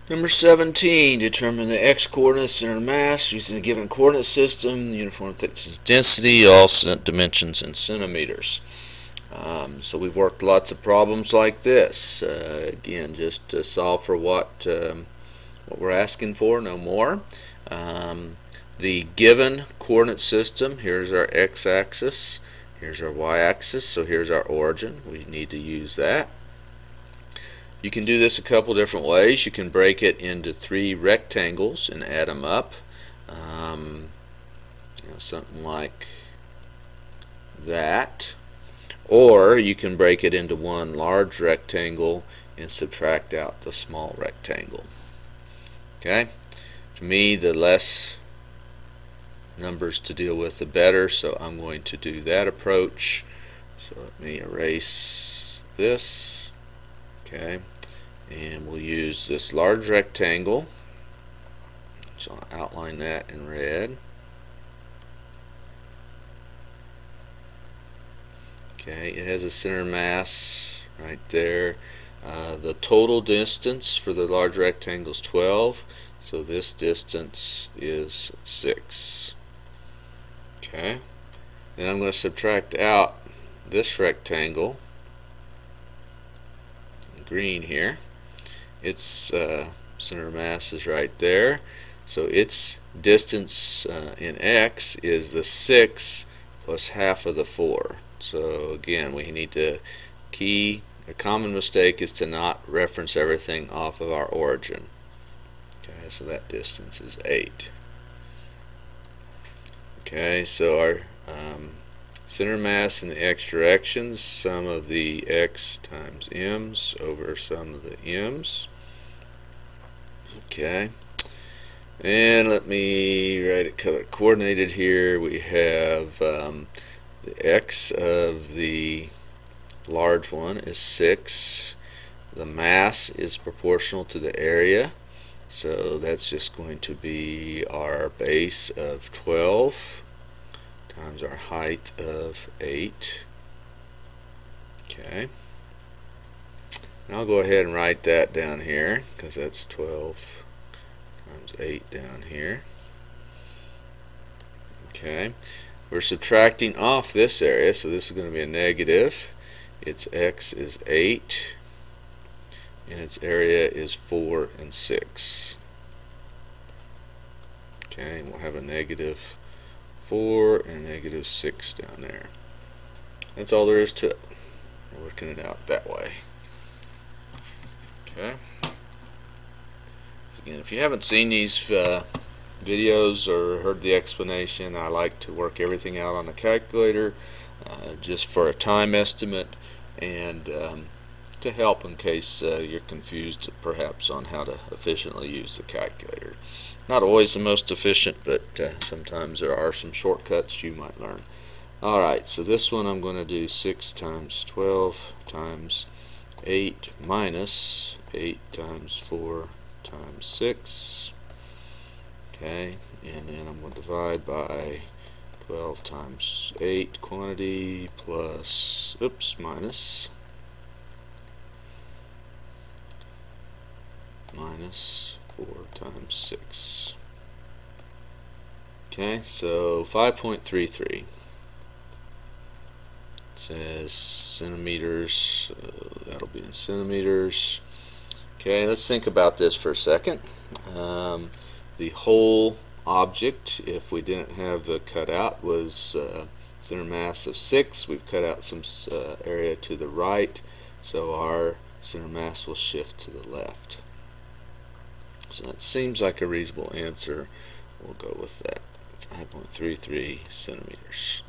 Number 17, determine the x-coordinates, center mass using a given coordinate system, uniform thickness density, all dimensions in centimeters. So we've worked lots of problems like this. Again, just to solve for what we're asking for, no more. The given coordinate system, here's our x-axis, here's our y-axis, so here's our origin. We need to use that. You can do this a couple different ways. You can break it into 3 rectangles and add them up. Something like that. Or you can break it into one large rectangle and subtract out the small rectangle. Okay? To me, the less numbers to deal with, the better, so I'm going to do that approach. So let me erase this. Okay, and we'll use this large rectangle, so I'll outline that in red. Okay, it has a center mass right there. The total distance for the large rectangle is 12, so this distance is 6. Okay, then I'm going to subtract out this rectangle, green here. Its center mass is right there, so its distance in x is the 6 plus half of the 4. So again, we need to a common mistake is to not reference everything off of our origin. Okay, so that distance is 8. Okay, so our center mass in the x directions, sum of the x times m's over sum of the m's. Okay, and let me write it color coordinated here. We have the x of the large one is 6. The mass is proportional to the area, so that's just going to be our base of 12 times our height of 8. Okay, and I'll go ahead and write that down here because that's 12 times 8 down here. Okay, we're subtracting off this area, so this is going to be a negative. Its x is 8 and its area is 4 and 6. Okay, and we'll have a negative 4 and negative 6 down there. That's all there is to it. We're working it out that way. Okay. So again, if you haven't seen these videos or heard the explanation, I like to work everything out on a calculator just for a time estimate and to help in case you're confused perhaps on how to efficiently use the calculator. Not always the most efficient, but sometimes there are some shortcuts you might learn. Alright, so this one I'm going to do 6 times 12 times 8 minus 8 times 4 times 6. Okay, and then I'm going to divide by 12 times 8 quantity plus, minus 4 times 6. Okay, so 5.33. It says centimeters, that'll be in centimeters. Okay, let's think about this for a second. The whole object, if we didn't have the cutout, was center mass of 6. We've cut out some area to the right, so our center mass will shift to the left. So that seems like a reasonable answer. We'll go with that. 5.33 centimeters.